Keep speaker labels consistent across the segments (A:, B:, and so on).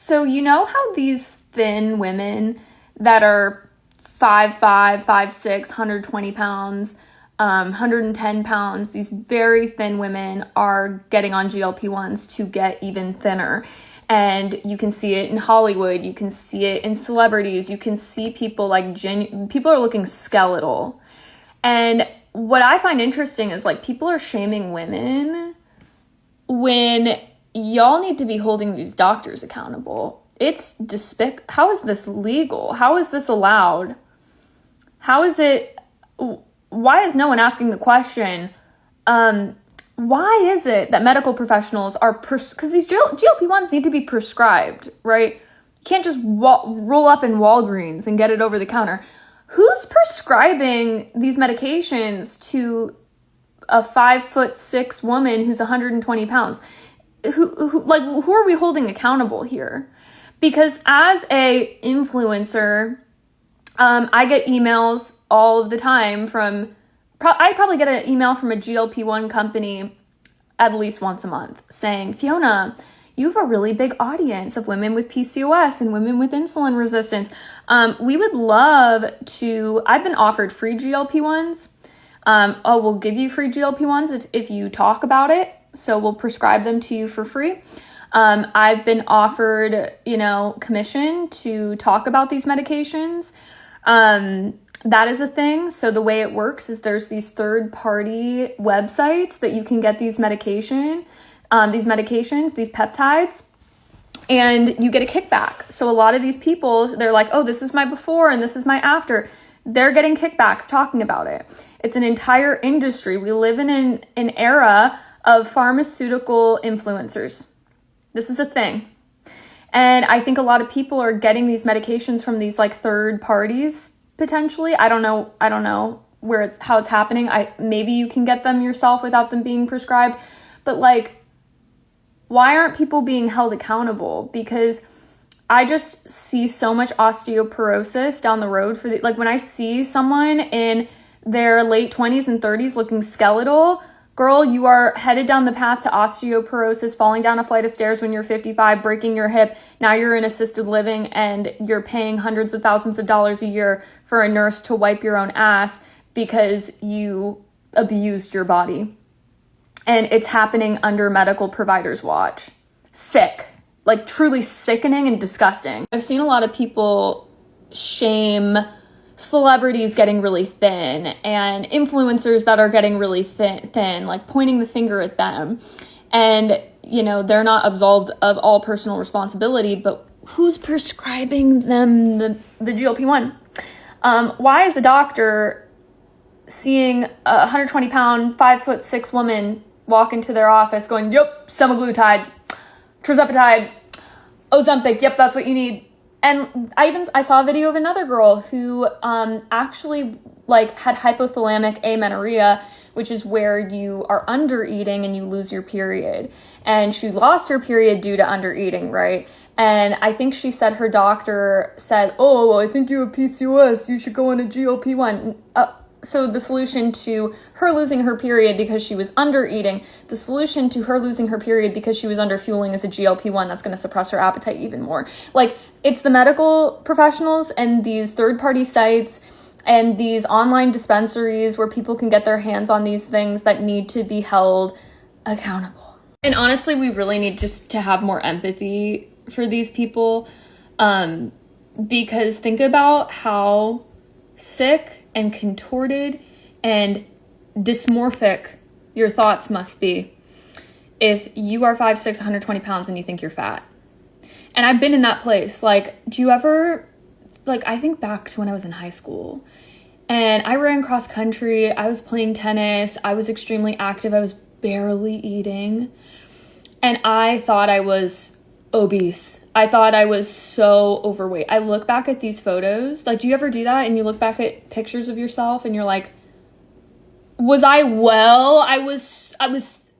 A: So you know how these thin women that are 5'5", 5'6", 120 pounds, 110 pounds, these very thin women are getting on GLP-1s to get even thinner. And you can see it in Hollywood, you can see it in celebrities, you can see people like people are looking skeletal. And what I find interesting is like people are shaming women when y'all need to be holding these doctors accountable. It's how is this legal? How is this allowed? How is it, why is no one asking the question, why is it that medical professionals are, because these GLP-1s need to be prescribed, right? You can't just roll up in Walgreens and get it over the counter. Who's prescribing these medications to a 5'6" woman who's 120 pounds? Who are we holding accountable here? Because as a influencer, I get emails all of the time from, I probably get an email from a GLP-1 company at least once a month saying, Fiona, you have a really big audience of women with PCOS and women with insulin resistance. We would love to, I've been offered free GLP-1s. We'll give you free GLP-1s if you talk about it. So we'll prescribe them to you for free. I've been offered, commission to talk about these medications. That is a thing. So the way it works is there's these third-party websites that you can get these medications, these peptides, and you get a kickback. So a lot of these people, they're like, oh, this is my before and this is my after. They're getting kickbacks talking about it. It's an entire industry. We live in an era of pharmaceutical influencers. This is a thing. And I think a lot of people are getting these medications from these like third parties potentially. I don't know how it's happening. Maybe you can get them yourself without them being prescribed. But like, why aren't people being held accountable? Because I just see so much osteoporosis down the road when I see someone in their late 20s and 30s looking skeletal, girl, you are headed down the path to osteoporosis, falling down a flight of stairs when you're 55, breaking your hip. Now you're in assisted living and you're paying hundreds of thousands of dollars a year for a nurse to wipe your own ass because you abused your body. And it's happening under medical providers' watch. Sick. Like truly sickening and disgusting. I've seen a lot of people shame celebrities getting really thin and influencers that are getting really thin, like pointing the finger at them. And, they're not absolved of all personal responsibility, but who's prescribing them the GLP-1? Why is a doctor seeing a 120-pound, 5'6" woman walk into their office going, yep, semaglutide, tirzepatide, Ozempic, yep, that's what you need. And I saw a video of another girl who actually had hypothalamic amenorrhea, which is where you are under eating and you lose your period. And she lost her period due to under eating, right? And I think she said her doctor said, oh, well, I think you have PCOS, you should go on a GLP-1. So the solution to her losing her period because she was under eating, the solution to her losing her period because she was under fueling is a GLP-1 that's going to suppress her appetite even more. It's the medical professionals and these third-party sites and these online dispensaries where people can get their hands on these things that need to be held accountable. And honestly, we really need just to have more empathy for these people, because think about how sick and contorted and dysmorphic your thoughts must be if you are 5'6", 120 pounds and you think you're fat. And I've been in that place. Do you ever, I think back to when I was in high school and I ran cross country, I was playing tennis, I was extremely active, I was barely eating, and I thought I was obese. I thought I was so overweight. I look back at these photos. Do you ever do that? And you look back at pictures of yourself and you're like, was I well? I was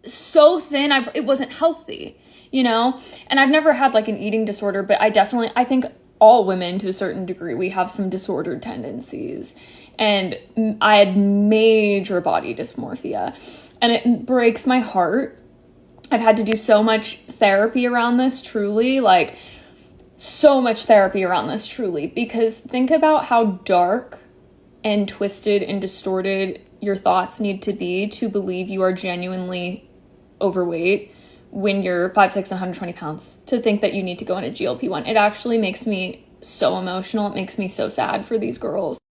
A: so thin. It wasn't healthy, And I've never had an eating disorder, but I think all women to a certain degree, we have some disordered tendencies. And I had major body dysmorphia and it breaks my heart. I've had to do so much therapy around this, truly. so much therapy around this, truly, because think about how dark and twisted and distorted your thoughts need to be to believe you are genuinely overweight when you're 5'6" and 120 pounds, to think that you need to go on a GLP-1. It actually makes me so emotional. It makes me so sad for these girls.